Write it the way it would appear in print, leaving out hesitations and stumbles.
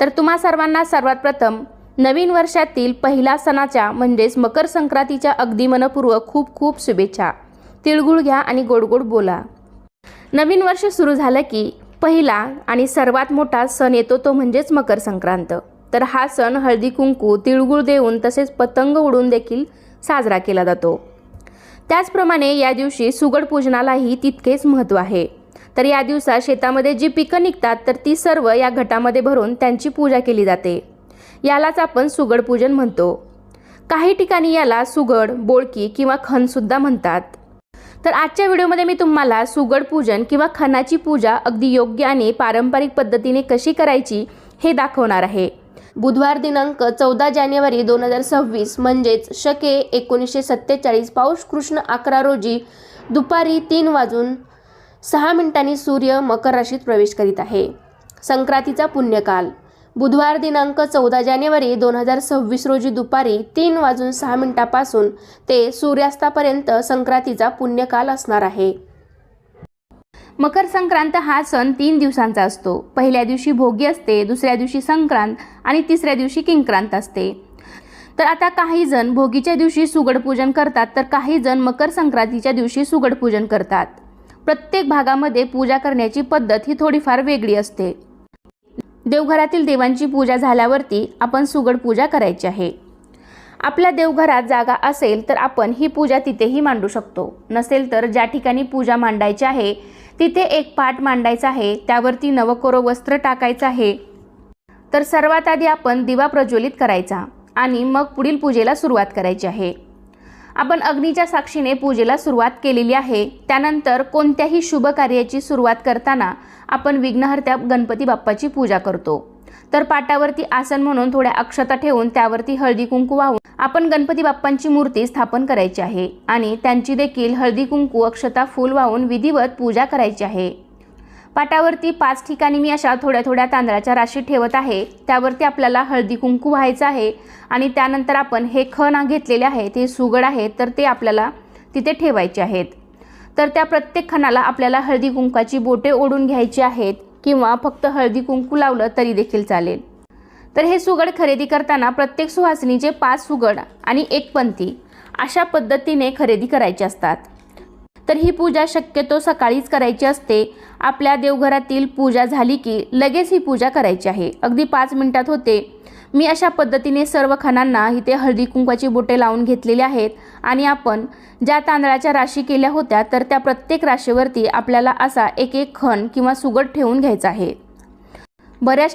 तर तुम्हा सर्वांना सर्वात प्रथम नवीन वर्षातील पहिला सणाच्या म्हणजेच मकर संक्रांतीच्या अगदी मनपूर्वक खूप खूप शुभेच्छा। तिळगुळ घ्या आणि गोड गोड बोला। नवीन वर्ष सुरू झालं की पहिला आणि सर्वात मोठा सण येतो तो म्हणजेच मकर संक्रांत। तर हा सण हळदी कुंकू तिळगुळ देऊन तसेच पतंग उडवून देखील साजरा केला जातो। त्याचप्रमाणे या दिवशी सुगड पूजनालाही तितकेच महत्त्व आहे। तर या दिवसात शेतामध्ये जी पिकं निघतात तर ती सर्व या घटामध्ये भरून त्यांची पूजा केली जाते। यालाच आपण सुगड पूजन म्हणतो। काही ठिकाणी याला सुगड, बोळकी किंवा खण सुद्धा म्हणतात। तर आजच्या व्हिडिओमध्ये मी तुम्हाला सुगड पूजन किंवा खणाची पूजा अगदी योग्य आणि पारंपरिक पद्धतीने कशी करायची हे दाखवणार आहे। बुधवार दिनांक 14 जानेवारी 2026 म्हणजेच शके 1947 पौष कृष्ण 11 रोजी दुपारी 3:06 सूर्य मकर राशीत प्रवेश करीत आहे। संक्रांतीचा पुण्यकाल बुधवार दिनांक 14 जानेवारी 2026 रोजी दुपारी 3:06 पासून ते सूर्यास्तापर्यंत संक्रांतीचा पुण्यकाल असणार आहे। मकर संक्रांत हा सण 3 दिवसांचा असतो। पहिल्या दिवशी भोगी असते, दुसऱ्या दिवशी संक्रांत आणि तिसऱ्या दिवशी किंक्रांत असते। तर आता काही जण भोगीच्या दिवशी सुगड पूजन करतात तर काही जण मकर संक्रांतीच्या दिवशी सुगड पूजन करतात। प्रत्येक भागामध्ये पूजा करण्याची पद्धत ही थोडीफार वेगळी असते। देवघरातील देवांची पूजा झाल्यावरती आपण सुगड पूजा करायची आहे। आपल्या देवघरात जागा असेल तर आपण ही पूजा तिथेही मांडू शकतो। नसेल तर ज्या ठिकाणी पूजा मांडायची आहे तिथे एक पाट मांडायचा आहे, त्यावरती नवकोर वस्त्र टाकायचं आहे। तर सर्वात आधी आपण दिवा प्रज्वलित करायचा आणि मग पुढील पूजेला सुरुवात करायची आहे। आपण अग्नीच्या साक्षीने पूजेला सुरुवात केलेली आहे। त्यानंतर कोणत्याही शुभ कार्याची सुरुवात करताना आपण विघ्नहर्त्या गणपती बाप्पाची पूजा करतो। तर पाटावरती आसन म्हणून थोड्या अक्षता ठेवून त्यावरती हळदी कुंकू वाहून आपण गणपती बाप्पांची मूर्ती स्थापन करायची आहे आणि त्यांची देखील हळदी कुंकू अक्षता फूल वाहून विधिवत पूजा करायची आहे। पाटावरती 5 ठिकाणी मी अशा थोड्या थोड्या तांदळाच्या राशी ठेवत आहे। त्यावरती आपल्याला हळदी कुंकू व्हायचं आहे आणि त्यानंतर आपण हे खण घेतलेले आहेत, हे सुगड आहेत, तर ते आपल्याला तिथे ठेवायचे आहेत। तर त्या प्रत्येक खणाला आपल्याला हळदी कुंकाची बोटे ओढून घ्यायची आहेत किंवा फक्त हळदी कुंकू लावलं तरी देखील चालेल। तर हे सुगड खरेदी करताना प्रत्येक सुहासिनीचे 5 सुगड आणि 1 पंती अशा पद्धतीने खरेदी करायची असतात। तर ही पूजा शक्यतो सकाळीच करायची असते। आपल्या देवघरातील पूजा झाली की लगेच ही पूजा करायची आहे, अगदी 5 मिनिटात होते। मी अशा पद्धतीने सर्व खणांना इथे हळदी कुंकाची बोटे लावून घेतलेले आहेत आणि आपण ज्या तांदळाच्या राशी केल्या होत्या तर त्या प्रत्येक राशीवरती आपल्याला असा एक एक खण किंवा सुगड ठेवून घ्यायचा आहे। बऱ्याच